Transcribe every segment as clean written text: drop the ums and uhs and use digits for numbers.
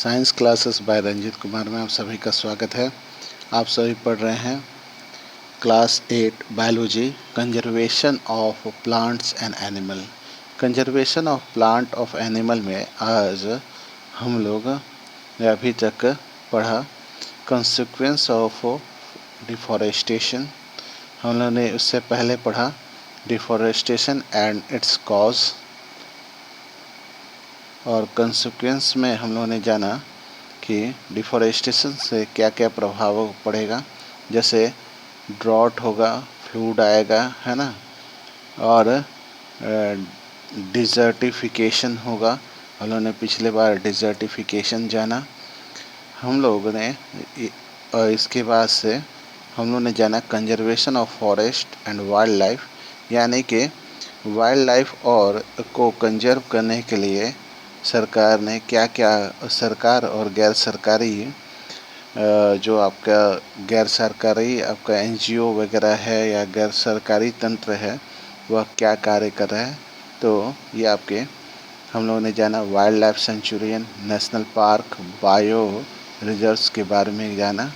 Science classes by Ranjit Kumar में आप सभी का स्वागत है। आप सभी पढ़ रहे हैं class 8 biology conservation of plants and animal. Conservation of plant of animal में आज हम लोग ने अभी तक पढ़ा कंसिक्वेंस ऑफ डिफॉरेस्टेशन। हम लोग ने उससे पहले पढ़ा डिफॉरेस्टेशन एंड इट्स कॉज, और कंसिक्वेंस में हम लोगों ने जाना कि डिफॉरेस्टेशन से क्या क्या प्रभाव पड़ेगा, जैसे ड्रॉट होगा, फ्लूड आएगा, है ना, और डिजर्टिफिकेशन होगा। हम लोगों ने पिछले बार डिजर्टिफिकेशन जाना हम लोगों ने, और इसके बाद से हम लोगों ने जाना conservation of forest and wild life, यानी कि वाइल्ड लाइफ और को कंजर्व करने के लिए सरकार ने क्या क्या, सरकार और गैर सरकारी जो आपका गैर सरकारी आपका एनजीओ वगैरह है या गैर सरकारी तंत्र है वह क्या कार्य कर रहा है। तो ये आपके हम लोगों ने जाना wild life Centurion, national park, bio reserves के बारे में जाना,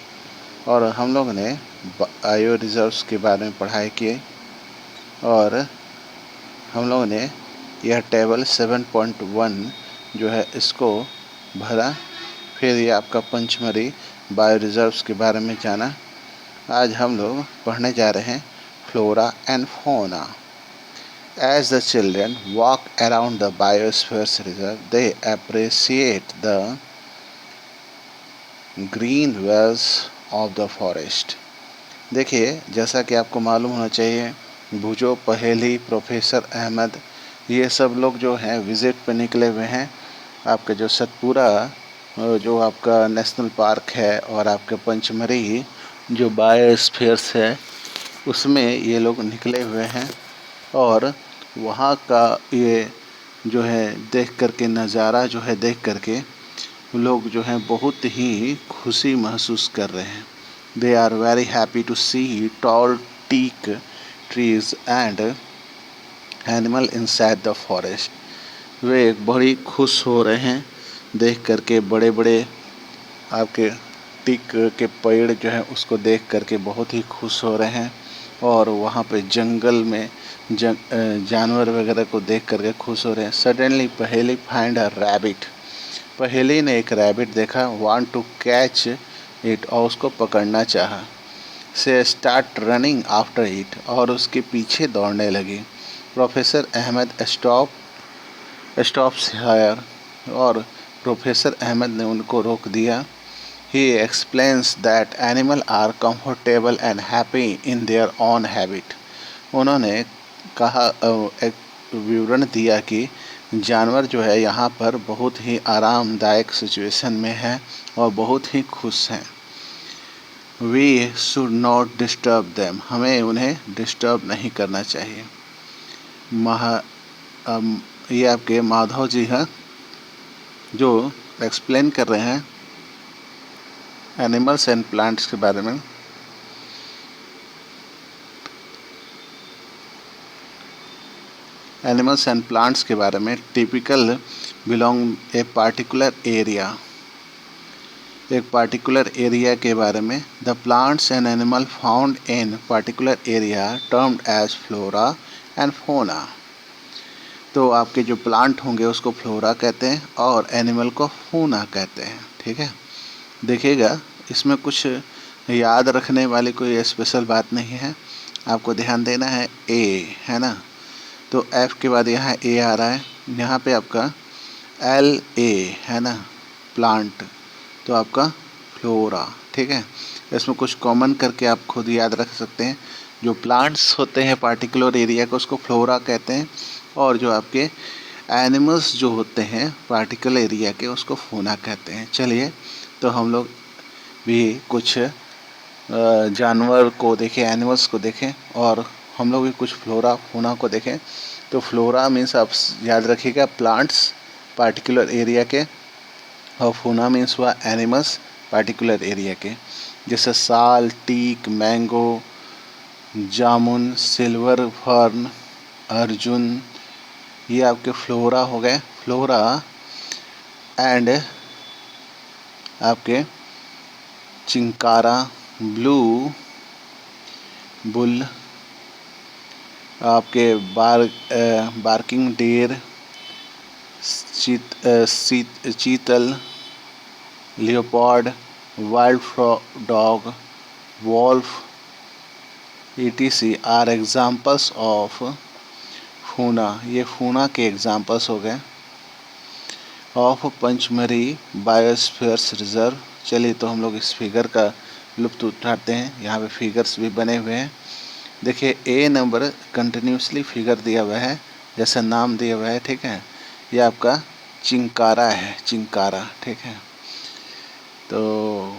और हम लोगों ने बायो रिजर्व्स के बारे में पढ़ाई की, और हम लोगों ने यह टेबल 7.1 जो है इसको भरा। फिर ये आपका पंचमरी बायो रिजर्व्स के बारे में जाना। आज हम लोग पढ़ने जा रहे हैं flora and fauna. As the children walk around the biosphere reserve, they appreciate the green wells of the forest. देखिए, जैसा कि आपको मालूम होना चाहिए, भुजो, पहेली, प्रोफेसर अहमद, ये सब लोग जो हैं विज़िट पे निकले हुए हैं। आपके जो सतपुरा जो आपका नेशनल पार्क है और आपके पंचमरी जो बायोस्फीयर्स है उसमें ये लोग निकले हुए हैं, और वहाँ का ये जो है देख करके नज़ारा जो है देख करके लोग जो हैं बहुत ही खुशी महसूस कर रहे हैं। They are very happy to see tall teak trees and animal inside the forest. वे बड़ी खुश हो रहे हैं देख करके, बड़े बड़े आपके टीक के पेड़ जो है उसको देख करके बहुत ही खुश हो रहे हैं, और वहाँ पे जंगल में जानवर वगैरह को देख करके खुश हो रहे हैं। सडनली पहेली फाइंड अ रैबिट। पहेली ने एक रैबिट देखा, वांट टू कैच इट, और उसको पकड़ना चाहा। से स्टार्ट रनिंग आफ्टर इट, और उसके पीछे दौड़ने लगी। प्रोफेसर अहमद स्टॉप्स हियर, और प्रोफेसर अहमद ने उनको रोक दिया। He explains that animal are comfortable and happy in their own habit. उन्होंने कहा, एक विवरण दिया कि जानवर जो है यहाँ पर बहुत ही आरामदायक सिचुएशन में है और बहुत ही खुश हैं। We should not disturb them, हमें उन्हें डिस्टर्ब नहीं करना चाहिए। ये आपके माधव जी हैं जो एक्सप्लेन कर रहे हैं एनिमल्स एंड प्लांट्स के बारे में। एनिमल्स एंड प्लांट्स के बारे में typical belong a particular area, एक पार्टिकुलर एरिया के बारे में। The plants and animal found in particular area termed as flora and fauna. तो आपके जो प्लांट होंगे उसको फ्लोरा कहते हैं और एनिमल को फौना कहते हैं, ठीक है। देखिएगा, इसमें कुछ याद रखने वाली कोई स्पेशल बात नहीं है, आपको ध्यान देना है ए, है ना। तो एफ के बाद यहाँ ए आ रहा है, यहाँ पे आपका एल ए है ना, प्लांट, तो आपका फ्लोरा, ठीक है। इसमें कुछ कॉमन करके आप खुद याद रख सकते हैं। जो प्लांट्स होते हैं पार्टिकुलर एरिया को उसको फ्लोरा कहते हैं, और जो आपके एनिमल्स जो होते हैं पार्टिकुलर एरिया के उसको फौना कहते हैं। चलिए, तो हम लोग भी कुछ जानवर को देखें, एनिमल्स को देखें, और हम लोग भी कुछ फ्लोरा फौना को देखें। तो फ्लोरा मीन्स आप याद रखिएगा प्लांट्स पार्टिकुलर एरिया के, और फौना मीन्स हुआ एनिमल्स पार्टिकुलर एरिया के, जैसे sal, teak, mango, jamun, silver fern, arjun, ये आपके फ्लोरा हो गए। फ्लोरा एंड आपके चिंकारा, ब्लू बुल, आपके barking deer, chital, leopard, wild dog, wolf etc are examples of fauna. ये फूना के एग्जाम्पल्स हो गए ऑफ पंचमरी बायोस्फीयर्स रिजर्व। चलिए तो हम लोग इस फिगर का लुत्फ उठाते हैं। यहाँ पे फिगर्स भी बने हुए हैं। देखिए ए नंबर कंटिन्यूसली फिगर दिया हुआ है, जैसा नाम दिया हुआ है, ठीक है। ये आपका चिंकारा है, चिंकारा, ठीक है। तो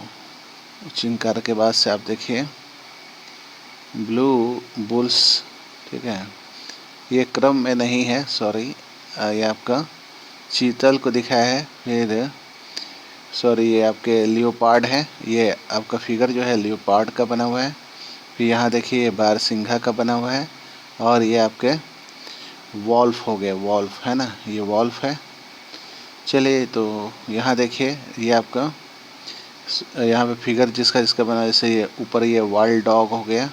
चिंकारा के बाद से आप देखिए ब्लू बुल्स, ठीक है। ये क्रम में नहीं है, सॉरी, ये आपका चीतल को दिखाया है। फिर सॉरी, ये आपके लियोपार्ड है। ये आपका फिगर जो है लियोपार्ड का बना हुआ है। फिर यहाँ देखिए ये बारसिंघा का बना हुआ है। और ये आपके वॉल्फ हो गए, वॉल्फ है ना, ये वॉल्फ है। चलिए तो यहाँ देखिए ये आपका यहाँ पे फिगर जिसका जिसका बना, जैसे ये ऊपर ये वाइल्ड डॉग हो गया,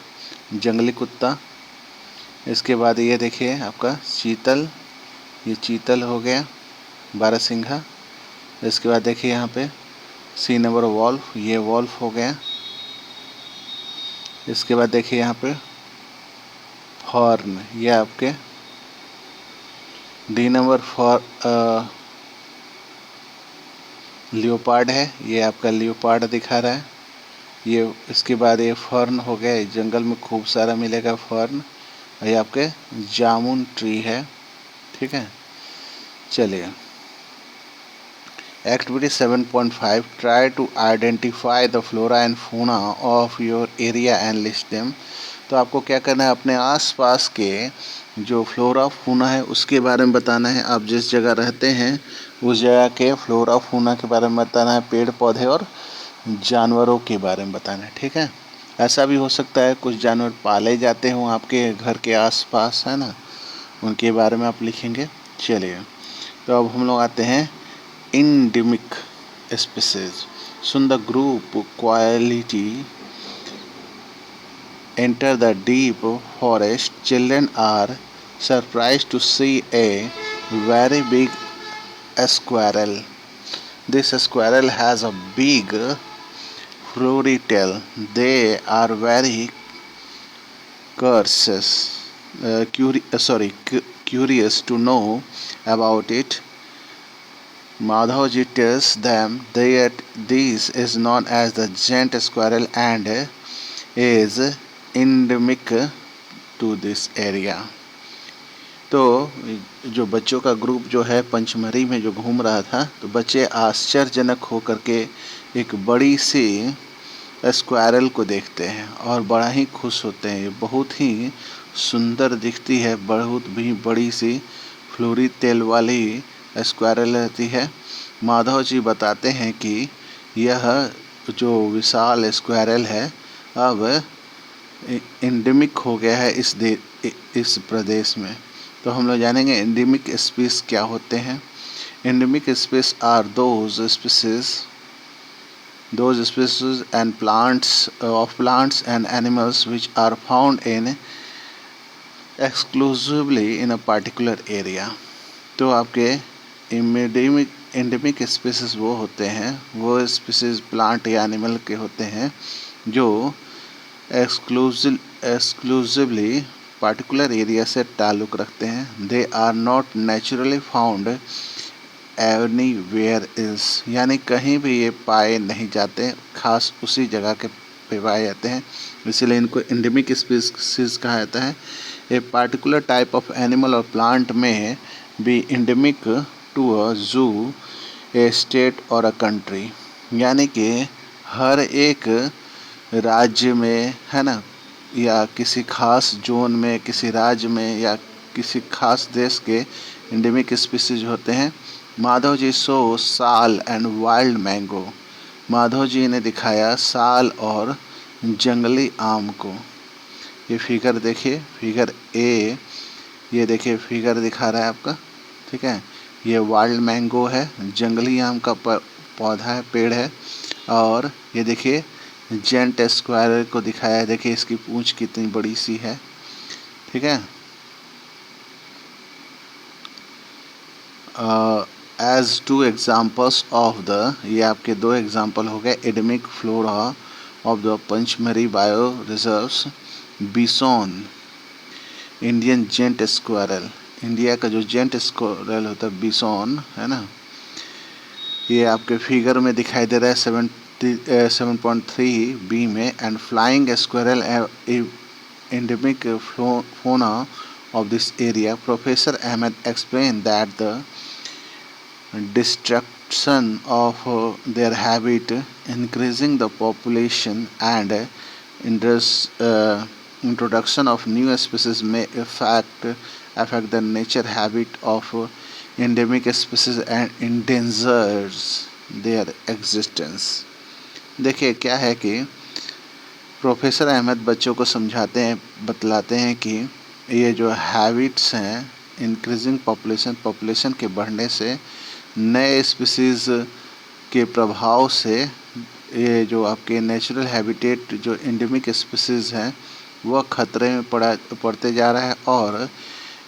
जंगली कुत्ता। इसके बाद ये देखिए आपका चीतल, ये चीतल हो गया, बारहसिंघा। इसके बाद देखिए यहाँ पे सी नंबर वॉल्फ, ये वॉल्फ हो गया। इसके बाद देखिए यहाँ पे हॉर्न, ये आपके डी नंबर फॉर लियोपार्ड है, ये आपका लियोपार्ड दिखा रहा है। ये इसके बाद ये फर्न हो गया, जंगल में खूब सारा मिलेगा फर्न। ये आपके जामुन ट्री है, ठीक है। चलिए activity 7.5 try to identify the flora and fauna of your area and list them. तो आपको क्या करना है, अपने आसपास के जो फ्लोरा फौना है उसके बारे में बताना है। आप जिस जगह रहते हैं उस जगह के फ्लोरा फौना के बारे में बताना है, पेड़ पौधे और जानवरों के बारे में बताना है, ठीक है। ऐसा भी हो सकता है कुछ जानवर पाले जाते हों आपके घर के आसपास, है ना, उनके बारे में आप लिखेंगे। चलिए तो अब हम लोग आते हैं endemic species. So in the group quality enter the deep forest. Children are surprised to see a very big squirrel. This squirrel has a big furry tail. They are very curious to know about it. Madhavji tells them that this is known as the giant squirrel and is endemic to this area. तो जो बच्चों का group जो है पंचमरी में जो घूम रहा था, तो बच्चे आश्चर्यजनक होकर के एक बड़ी सी स्क्वायरल को देखते हैं और बड़ा ही खुश होते हैं। ये बहुत ही सुंदर दिखती है, बहुत भी बड़ी सी फ्लोरी तेल वाली स्क्वायरल रहती है। माधव जी बताते हैं कि यह जो विशाल स्क्वायरल है अब एंडेमिक हो गया है इस प्रदेश में। तो हम लोग जानेंगे एंडेमिक स्पीसीज क्या होते हैं। Endemic species are those species and plants and animals which are found in exclusively in a particular area. तो आपके एंडेमिक स्पीसीज वो होते हैं, वो स्पीसीज प्लांट या एनिमल के होते हैं जो एक्सक्लूसिवली पार्टिकुलर एरिया से ताल्लुक़ रखते हैं। They are not naturally found anywhere else, यानी कहीं भी ये पाए नहीं जाते, खास उसी जगह के पे पाए जाते हैं, इसीलिए इनको एंडेमिक स्पीसीज कहा जाता है। A particular type of animal और प्लांट में बी एंडेमिक टू अ जू, ए स्टेट और अ कंट्री, यानी कि हर एक राज्य में, है ना, या किसी खास जोन में, किसी राज्य में या किसी खास देश के एंडेमिक स्पीसीज होते हैं। माधव जी शो साल and wild mango. Madhav ji ने दिखाया साल और जंगली आम को। ये फिगर देखिए, फिगर ए, ये देखिए फिगर दिखा रहा है आपका, ठीक है। ये वाइल्ड मैंगो है, जंगली आम का पौधा है, पेड़ है। और ये देखिए जेंट स्क्वायरल को दिखाया है, देखिए इसकी पूंछ कितनी बड़ी सी है, ठीक है। As two examples of the, ये आपके दो एग्जाम्पल हो गए endemic flora of the Pachmarhi bio reserves, bison, Indian giant squirrel, India का जो जेंट स्क्वायरल होता है बिसोन, है ना, ये आपके फिगर में दिखाई दे रहा है 7.3 बी में। And flying squirrel endemic fauna of this area. Professor Ahmed explained that the destruction of their habit, increasing the population, and introduction of new species may affect the nature habit of endemic species and endangers their existence. देखिए क्या है कि professor Ahmad बच्चों को समझाते हैं, बतलाते हैं कि ये जो हैबिट्स हैं, इंक्रीजिंग पॉपुलेशन के बढ़ने से, नए स्पीसीज़ के प्रभाव से, ये जो आपके नेचुरल हैबिटेट जो एंडेमिक स्पीसीज़ हैं वह खतरे में पड़ते जा रहा है और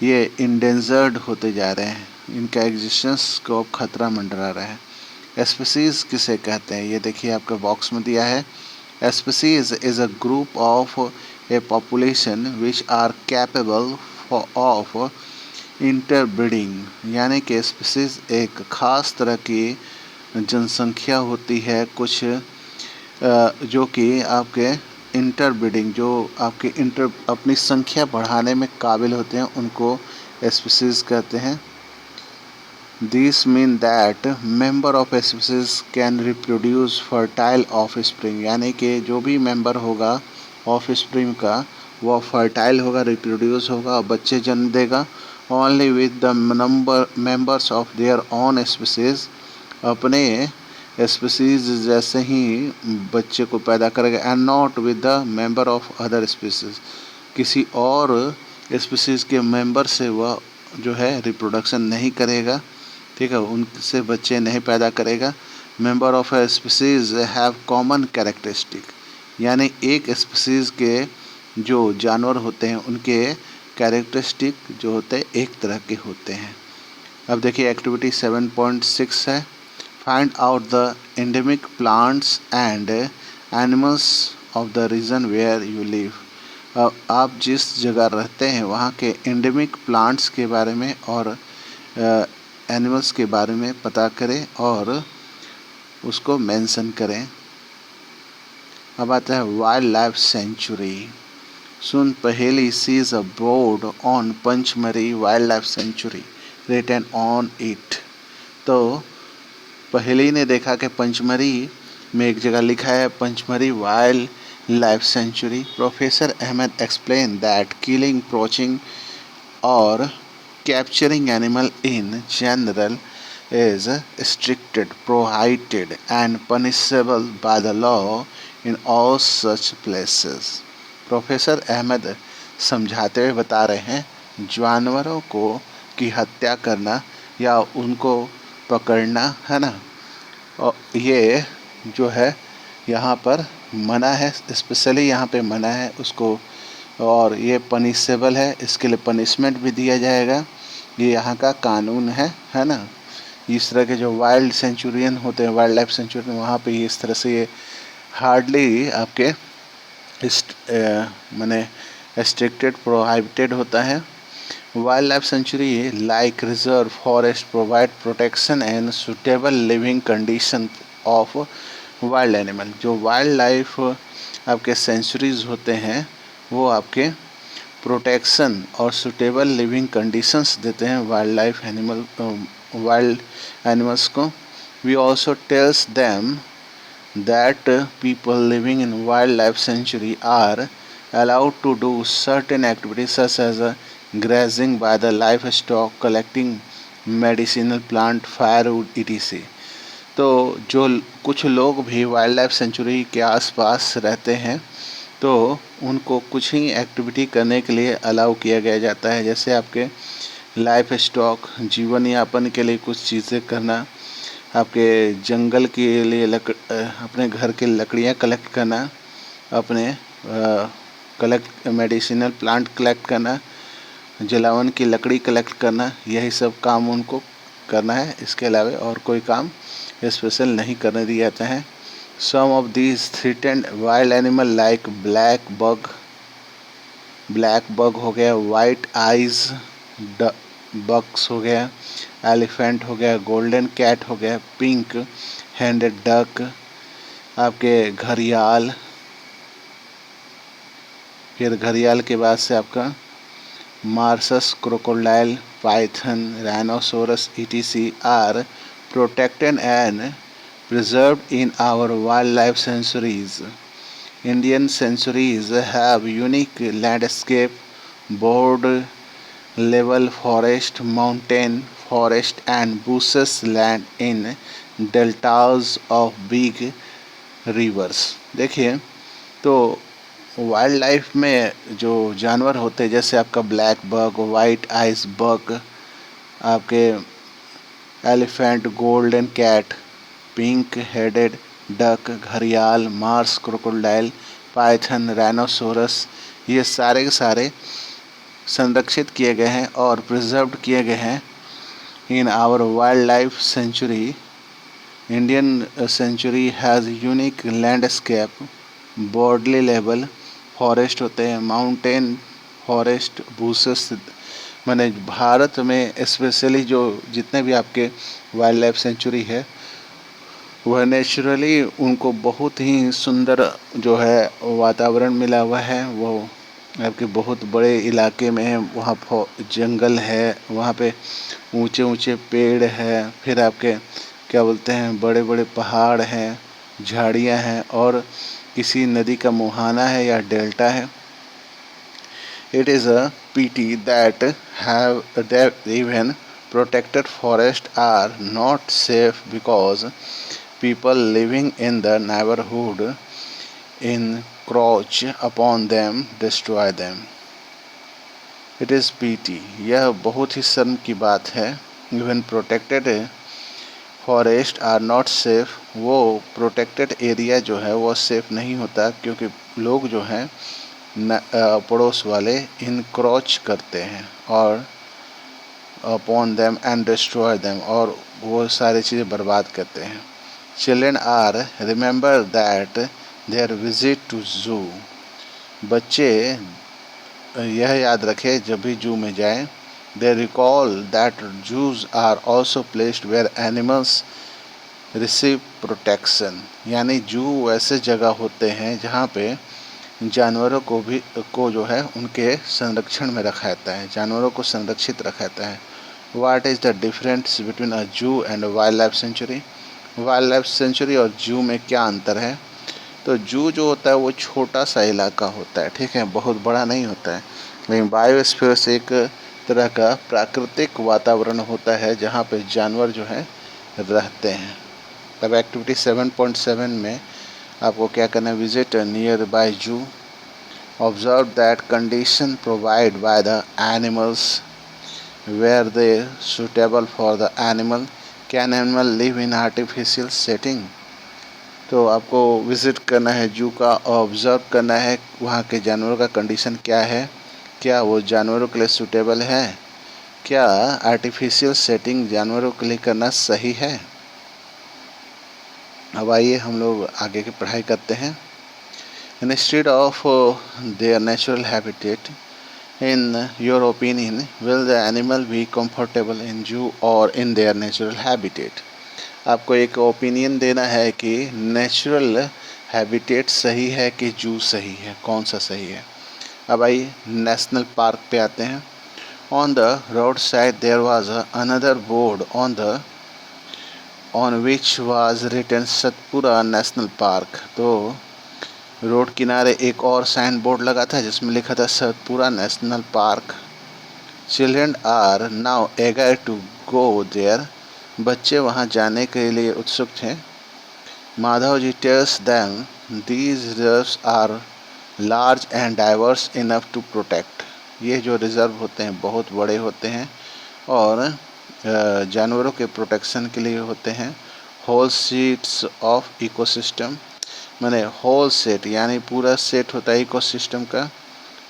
ये इंडेंजर्ड होते जा रहे हैं, इनका एग्जिस्टेंस को खतरा मंडरा रहा है। स्पीसीज़ किसे कहते हैं, ये देखिए आपके बॉक्स में दिया है। Species is a group of a population which are capable of interbreeding, यानी कि स्पीसीज एक ख़ास तरह की जनसंख्या होती है कुछ जो कि आपके इंटरब्रीडिंग, जो आपके अपनी संख्या बढ़ाने में काबिल होते हैं, उनको स्पीसीज कहते हैं। These mean that member of a species can reproduce fertile offspring, यानी कि जो भी मेंबर होगा ऑफस्प्रिंग का वह फर्टाइल होगा, रिप्रोड्यूस होगा और बच्चे जन्म देगा। Only with the members of their own species, अपने स्पीसीज जैसे ही बच्चे को पैदा करेगा। And not with the member of other species, किसी और स्पीसीज के मेंबर से वह जो है रिप्रोडक्शन नहीं करेगा, ठीक है, उनसे बच्चे नहीं पैदा करेगा। Member of a species have common characteristic, यानी एक स्पीसीज के जो जानवर होते हैं उनके कैरेक्टरिस्टिक जो होते हैं एक तरह के होते हैं। अब देखिए एक्टिविटी 7.6 है, find out the endemic plants and animals of the region where you live. अब आप जिस जगह रहते हैं वहाँ के एंडेमिक प्लांट्स के बारे में और एनिमल्स के बारे में पता करें और उसको मेंशन करें। अब आता है wild life sanctuary. Soon Paheli sees a board on Pachmarhi wild life sanctuary written on it. तो पहेली ने देखा कि पंचमरी में एक जगह लिखा है Pachmarhi wild life sanctuary. Professor Ahmad explain that killing, poaching और capturing animal in general is restricted, prohibited and punishable by the law in all such places. Professor Ahmad समझाते हुए बता रहे हैं जानवरों को की हत्या करना या उनको पकड़ना, है ना, और ये जो है यहाँ पर मना है, स्पेशली यहाँ पे मना है उसको, और ये पनिशेबल है, इसके लिए पनिशमेंट भी दिया जाएगा, ये यहाँ का कानून है ना। इस तरह के जो वाइल्ड सेंचुरियन होते हैं, वाइल्ड लाइफ सेंचुरियन, वहाँ पे इस तरह से ये हार्डली आपके माने रिस्ट्रिक्टेड, प्रोहिबिटेड होता है। Wild life century like reserve forest provide protection and suitable living condition of wild animal. जो वाइल्ड लाइफ आपके सेंचुरीज होते हैं वो आपके प्रोटेक्शन और सुटेबल लिविंग कंडीशंस देते हैं वाइल्ड एनिमल्स को। We also tells them that people living in wild life sanctuary are allowed to do certain activities such as grazing by the livestock, collecting medicinal plant, firewood etc. तो जो कुछ लोग भी wild life century के आसपास रहते हैं तो उनको कुछ ही एक्टिविटी करने के लिए अलाउ किया गया जाता है, जैसे आपके लाइफ स्टॉक, जीवन यापन के लिए कुछ चीज़ें करना, आपके जंगल के लिए अपने घर की लकड़ियाँ कलेक्ट करना, अपने मेडिसिनल प्लांट कलेक्ट करना, जलावन की लकड़ी कलेक्ट करना, यही सब काम उनको करना है। इसके अलावा और कोई काम स्पेशल नहीं करने दिया जाता है। Some of these threatened wild animal like black buck हो गया, वाइट आइज बक्स हो गया, एलिफेंट हो गया, गोल्डन कैट हो गया, पिंक हैंडेड डक, आपके घड़ियाल, फिर घड़ियाल के बाद से आपका marsh, crocodile, python, rhinoceros etc. are protected and preserved in our wildlife sanctuaries. Indian sanctuaries have unique landscape, board level forest, mountain forest and bushes land in deltas of big rivers. देखिए, तो wild life में जो जानवर होते हैं जैसे आपका black buck, white eyed buck, आपके elephant, golden cat, pink headed duck, घड़ियाल, मार्स क्रोकोडाइल, पाइथन, राइनोसोरस, ये सारे के सारे संरक्षित किए गए हैं और प्रिजर्व्ड किए गए हैं in our wild life sanctuary. Indian sanctuary has unique landscape, broadly level forest होते हैं, माउंटेन फॉरेस्ट, बूसेस. मैंने भारत में स्पेशली जो जितने भी आपके वाइल्ड लाइफ सेंचुरी है वह नेचुरली उनको बहुत ही सुंदर जो है वातावरण मिला हुआ है. वो आपके बहुत बड़े इलाके में है, वहाँ जंगल है, वहाँ पे ऊंचे ऊंचे पेड़ है, फिर आपके क्या बोलते हैं बड़े बड़े पहाड़ हैं, झाड़ियाँ हैं और किसी नदी का मुहाना है या डेल्टा है. It is a pity that even protected forests are not safe because people living in the neighborhood encroach upon them, destroy them. It is pity. यह बहुत ही शर्म की बात है. Even protected forest are not safe. वो protected area जो है वो सेफ नहीं होता क्योंकि लोग जो हैं पड़ोस वाले इनक्रोच करते हैं और upon them and destroy them, और वो सारी चीज़ें बर्बाद करते हैं. Children are remember that their visit to zoo. बच्चे यह याद रखें जब भी जू में जाएं. They recall that zoos are also placed where animals receive protection. यानी जू ऐसे जगह होते हैं जहाँ पे जानवरों को जो है उनके संरक्षण में रखा जाता है, जानवरों को संरक्षित रखा जाता है. What is the difference between a zoo and a wildlife sanctuary? Wild life century और जू में क्या अंतर है? तो जू जो होता है वो छोटा सा इलाका होता है, ठीक है, बहुत बड़ा नहीं होता है. लेकिन बायोस्फीयर से एक तरह का प्राकृतिक वातावरण होता है जहाँ पे जानवर जो है रहते हैं. अब एक्टिविटी 7.7 में आपको क्या करना है, visit nearby zoo, observe that condition provide by the animals where they suitable for the animal, can animal live in artificial setting. तो आपको विज़िट करना है जू का, ऑब्ज़र्व करना है वहाँ के जानवरों का कंडीशन क्या है, क्या वो जानवरों के लिए सूटेबल है, क्या आर्टिफिशियल सेटिंग जानवरों के लिए करना सही है. अब आइए हम लोग आगे की पढ़ाई करते हैं. Instead of their natural habitat, in your opinion will the animal be comfortable in जू और इन देयर नेचुरल हैबिटेट. आपको एक ओपिनियन देना है कि नेचुरल हैबिटेट सही है कि जू सही है, कौन सा सही है. अब आइए नेशनल पार्क पे आते हैं. On the road side there was another board on which was written Satpura national park. तो रोड किनारे एक और साइन बोर्ड लगा था जिसमें लिखा था Satpura national park. Children are now eager to go there. बच्चे वहाँ जाने के लिए उत्सुक थे. Madhav ji tells them these reserves are large and diverse enough to protect. ये जो रिज़र्व होते हैं बहुत बड़े होते हैं और जानवरों के प्रोटेक्शन के लिए होते हैं होल सीट्स ऑफ इकोसिस्टम, माने होल सेट यानी पूरा सेट होता है इकोसिस्टम का।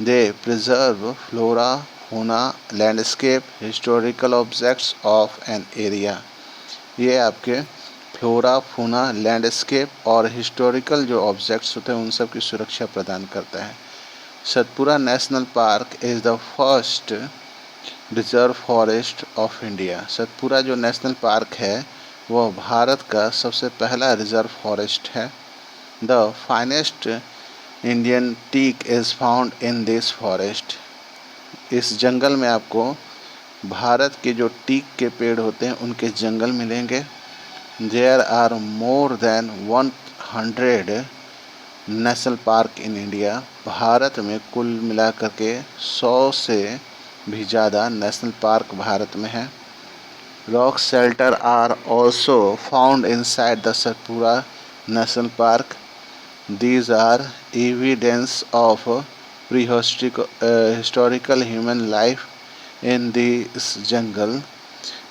दे प्रिजर्व फ्लोरा होना landscape historical objects of an area. ये आपके फ्लोरा फौना लैंडस्केप और हिस्टोरिकल जो ऑब्जेक्ट्स होते हैं उन सब की सुरक्षा प्रदान करता है। Satpura national park is the first reserve forest of India. Satpura जो नेशनल पार्क है वह भारत का सबसे पहला रिजर्व फॉरेस्ट है। The finest Indian teak is found in this forest. इस जंगल में आपको भारत के जो टीक के पेड़ होते हैं उनके जंगल मिलेंगे। There are more than 100 national park in India. Bharat में कुल मिलाकर के 100 से भी ज़्यादा नेशनल पार्क भारत में है। Rock shelter are also found inside the Satpura national park. These are evidence of historical human life in this jungle.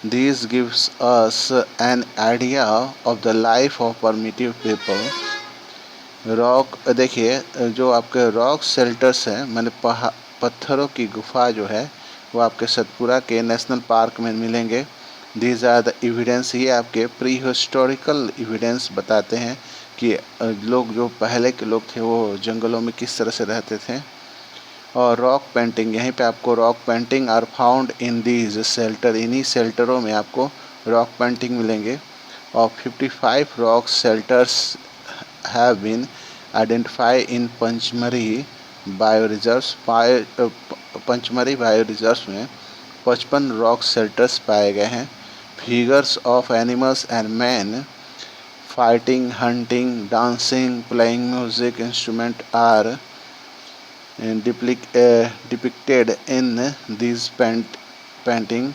This gives us an idea of the life of primitive people. Rock देखिए जो आपके rock shelters हैं माने पत्थरों की गुफा जो है वो आपके सतपुरा के नेशनल पार्क में मिलेंगे। दीज आर द एविडेंस, ये आपके प्री हिस्टोरिकल एविडेंस बताते हैं कि लोग जो पहले के लोग थे वो जंगलों में किस तरह से रहते थे। और रॉक पेंटिंग, यहीं पे आपको rock painting are found in these shelter, इन्हीं शेल्टरों में आपको रॉक पेंटिंग मिलेंगे। और 55 rock shelters have been identified in Pachmarhi bio reserves. Pachmarhi bio reserves में 55 रॉक शेल्टर्स पाए गए हैं। Figures of animals and man fighting, hunting, dancing, playing music instrument are depicted in these painting.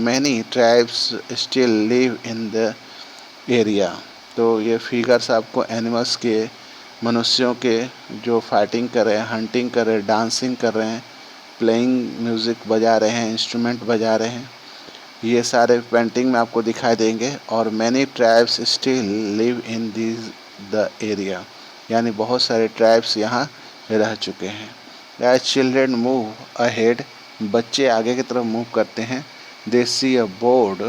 Many tribes still live in the area. तो ये figures आपको animals के, मनुष्यों के जो फाइटिंग कर रहे हैं, हंटिंग कर रहे हैं, डांसिंग कर रहे हैं, प्लेइंग म्यूज़िक बजा रहे हैं, इंस्ट्रूमेंट बजा रहे हैं, ये सारे पेंटिंग में आपको दिखाई देंगे। और many tribes still live in this the area, यानी बहुत सारे ट्राइब्स यहाँ रह चुके हैं। एज चिल्ड्रेन मूव अहेड, बच्चे आगे की तरफ मूव करते हैं। They see a board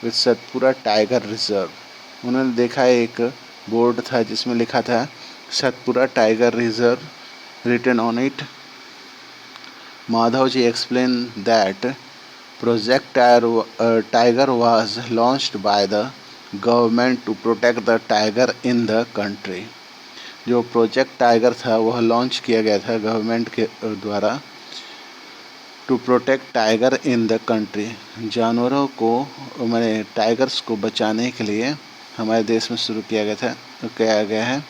with Satpura tiger reserve. उन्होंने देखा एक बोर्ड था जिसमें लिखा था Satpura tiger reserve written on it. Madhav ji explain that Project Tiger was launched by the government to protect the tiger in the country. जो प्रोजेक्ट टाइगर था वह लॉन्च किया गया था गवर्नमेंट के द्वारा to protect tiger in the country, जानवरों को माने टाइगर्स को बचाने के लिए हमारे देश में शुरू किया गया है।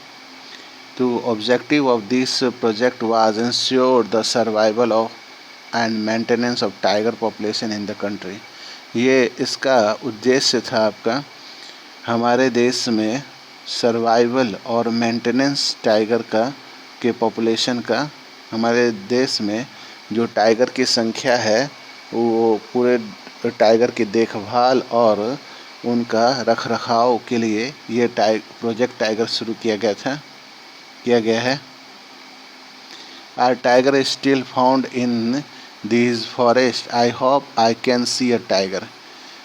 तो objective of this project was ensure the survival of and maintenance of tiger population in the country. ये इसका उद्देश्य था आपका हमारे देश में सर्वाइवल और मेंटेनेंस टाइगर का के पॉपुलेशन का। हमारे देश में जो टाइगर की संख्या है वो पूरे टाइगर की देखभाल और उनका रखरखाव के लिए ये प्रोजेक्ट टाइगर शुरू किया गया है। Our tiger is still found in these forests. I hope I can see a tiger.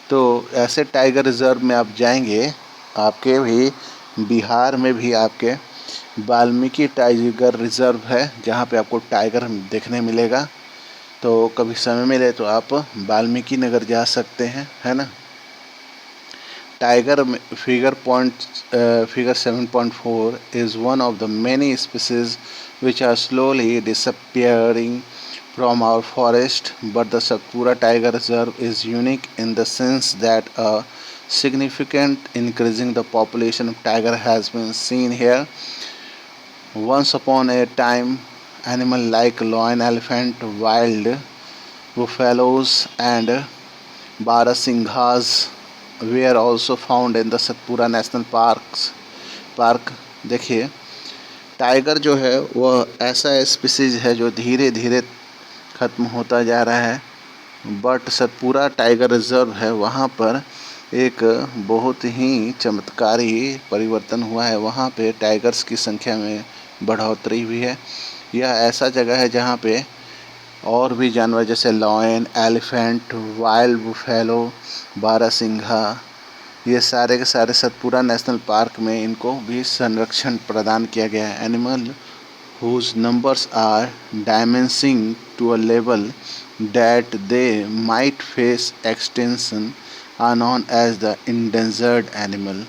तो ऐसे टाइगर रिजर्व में आप जाएंगे, आपके भी बिहार में भी आपके वाल्मीकि टाइगर रिजर्व है जहाँ पे आपको टाइगर देखने मिलेगा। तो कभी समय मिले तो आप वाल्मीकि नगर जा सकते हैं, है ना। Tiger figure 7.4 is one of the many species which are slowly disappearing from our forest, but the Satpura Tiger Reserve is unique in the sense that a significant increasing the population of tiger has been seen here. Once upon a time, animals like lion, elephant, wild buffaloes and barasinghas were also found in the Satpura National Park. देखिए tiger जो है वह ऐसा species है जो धीरे धीरे ख़त्म होता जा रहा है, बट सतपुरा टाइगर रिजर्व है वहाँ पर एक बहुत ही चमत्कारी परिवर्तन हुआ है। वहाँ पे टाइगर्स की संख्या में बढ़ोतरी हुई है। यह ऐसा जगह है जहाँ पे और भी जानवर जैसे लॉयन, एलिफेंट, वाइल्ड बुफेलो, बारहसिंघा, ये सारे के सारे सतपुरा नेशनल पार्क में इनको भी संरक्षण प्रदान किया गया है। Animal whose numbers are diminishing to a level that they might face extinction are known as the endangered animal।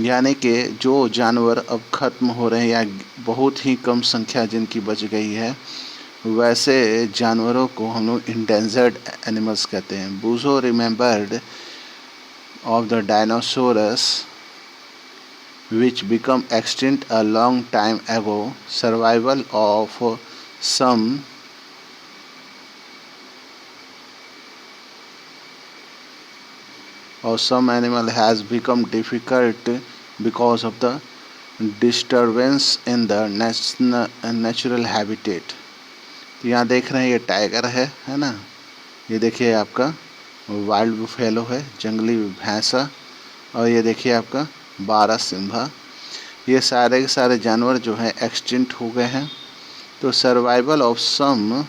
यानी कि जो जानवर अब खत्म हो रहे हैं या बहुत ही कम संख्या जिनकी बच गई है, वैसे जानवरों को हम लोग इंडेंजर्ड एनिमल्स कहते हैं। Boojho remembered of the dinosaurs which become extinct a long time ago. Survival of some animal has become difficult because of the disturbance in the natural habitat। तो यहाँ देख रहे हैं ये टाइगर है ना, ये देखिए आपका वाइल्ड बुफेलो है, जंगली भैंसा, और ये देखिए आपका बारहसिंघा। ये सारे के सारे जानवर जो हैं एक्सटिंक्ट हो गए हैं। तो survival of some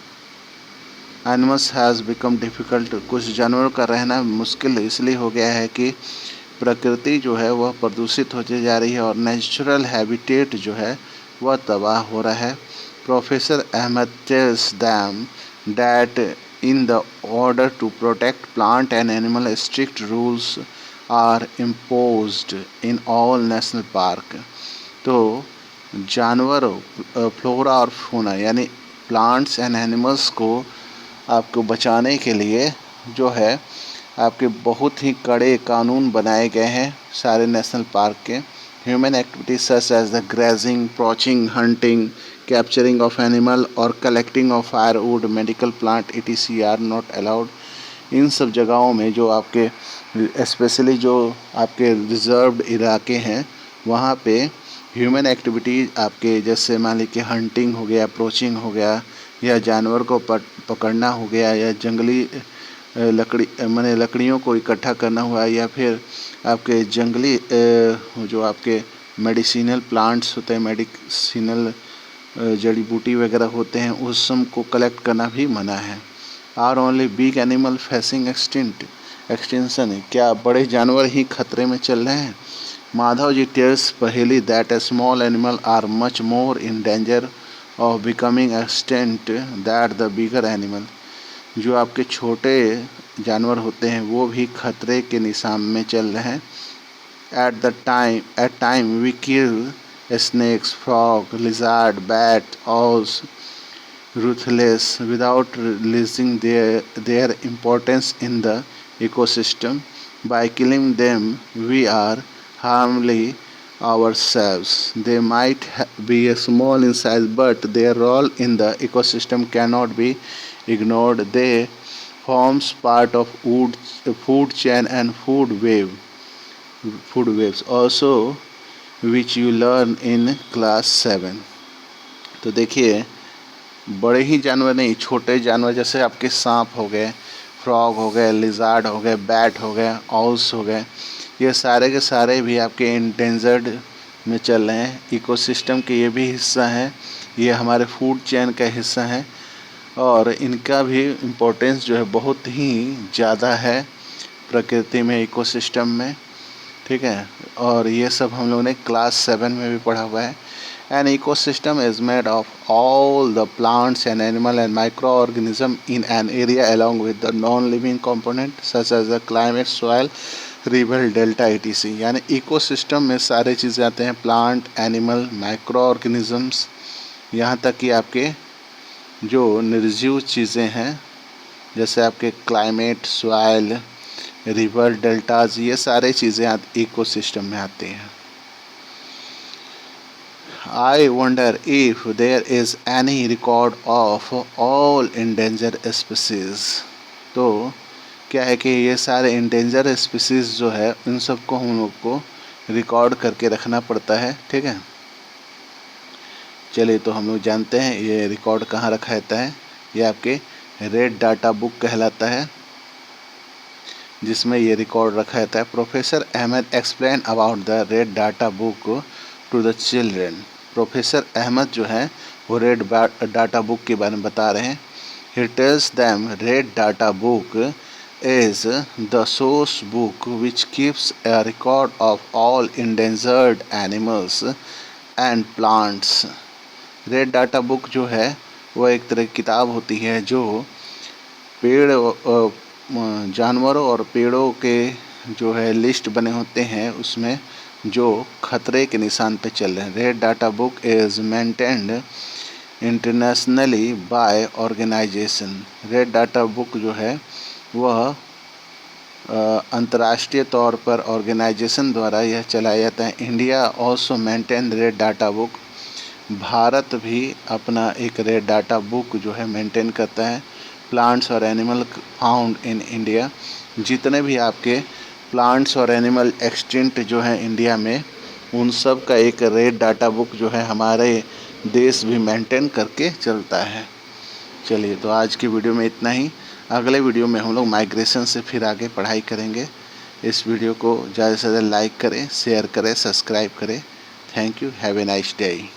animals has become difficult, कुछ जानवरों का रहना मुश्किल इसलिए हो गया है कि प्रकृति जो है वह प्रदूषित होती जा रही है और नेचुरल हैबिटेट जो है वह तबाह हो रहा है। Professor Ahmad tells them that in the order to protect plant and animal strict rules are imposed in all national park. तो जानवरों फ्लोरा और फौना यानी प्लांट्स एंड एनिमल्स को आपको बचाने के लिए जो है आपके बहुत ही कड़े कानून बनाए गए हैं सारे नेशनल पार्क के। Human activities such as the grazing, poaching, hunting, capturing of animal और collecting of firewood, medical plant etc are not allowed. इन सब जगहों में जो आपके स्पेशली जो आपके रिजर्व्ड इलाके हैं वहाँ पे ह्यूमन एक्टिविटीज़ आपके जैसे मान लीजिए हंटिंग हो गया, अप्रोचिंग हो गया, या जानवर को पकड़ना हो गया, या जंगली माने लकड़ियों को इकट्ठा करना हुआ, या फिर आपके जंगली जो आपके मेडिसिनल प्लांट्स होते हैं, मेडिसिनल जड़ी बूटी वगैरह होते हैं, उस सब को कलेक्ट करना भी मना है। Are only big animal facing extinction, क्या बड़े जानवर ही खतरे में चल रहे हैं? Madhav ji tells Paheli that a small animal are much more in danger of becoming extinct that the bigger animal. जो आपके छोटे जानवर होते हैं वो भी खतरे के निशान में चल रहे हैं। At time we kill snakes, frog, lizard, bat, owls ruthless without realizing their importance in the ecosystem. By killing them we are harming ourselves. They might be small in size, but their role in the ecosystem cannot be ignored. They forms part of food chain and food waves also, which you learn in class 7। तो देखिए बड़े ही जानवर नहीं, छोटे जानवर जैसे आपके सांप हो गए, फ्रॉग हो गए, लिजार्ड हो गए, बैट हो गए, ऑल्स हो गए, ये सारे के सारे भी आपके इंडेंजर्ड में चल रहे हैं। इकोसिस्टम के ये भी हिस्सा हैं, ये हमारे फूड चेन का हिस्सा हैं और इनका भी इम्पोर्टेंस जो है बहुत ही ज़्यादा है प्रकृति में, इकोसिस्टम में, ठीक है। और ये सब हम लोगों ने क्लास 7 में भी पढ़ा हुआ है। An ecosystem is made of all the plants and animal and microorganism in an area along with the non-living component such as the climate, soil, river, delta etc। यानी इकोसिस्टम में सारे चीज़ें आते हैं, प्लांट, एनिमल, माइक्रो ऑर्गेनिजम्स, यहाँ तक कि आपके जो निर्जीव चीज़ें हैं जैसे आपके क्लाइमेट, सॉइल, रिवर, डेल्टाज, ये सारे चीज़ें इकोसिस्टम में आती हैं। I wonder if there is any record of all endangered species। तो क्या है कि ये सारे endangered species जो है इन सबको हम लोग को रिकॉर्ड करके रखना पड़ता है, ठीक है। चलिए तो हम लोग जानते हैं ये रिकॉर्ड कहाँ रखा रहता है। ये आपके रेड डाटा बुक कहलाता है। जिसमें ये रिकॉर्ड रखा रहता है। Professor Ahmad explain about the red data book to the children. Professor Ahmad जो है वो रेड डाटा बुक के बारे में बता रहे हैं। He tells them red data book is the source book which keeps a record of all endangered animals and plants। Red data book जो है वह एक तरह की किताब होती है जो पेड़ जानवरों और पेड़ों के जो है लिस्ट बने होते हैं उसमें जो खतरे के निशान पे चल रहे हैं। Red data book is maintained internationally by organisation. Red data book जो है वह अंतर्राष्ट्रीय तौर पर ऑर्गेनाइजेशन द्वारा यह चलाया जाता है। India also maintain red data book. Bharat भी अपना एक रेड डाटा बुक जो है मेंटेन करता है। प्लांट्स और एनिमल फाउंड इन इंडिया, जितने भी आपके प्लांट्स और एनिमल एक्सटिंक्ट जो हैं इंडिया में, उन सब का एक रेड डाटा बुक जो है हमारे देश भी मेंटेन करके चलता है। चलिए, तो आज की वीडियो में इतना ही। अगले वीडियो में हम लोग माइग्रेशन से फिर आगे पढ़ाई करेंगे। इस वीडियो को ज़्यादा से ज़्यादा लाइक करें, शेयर करें, सब्सक्राइब करें। Thank you. Have a nice day.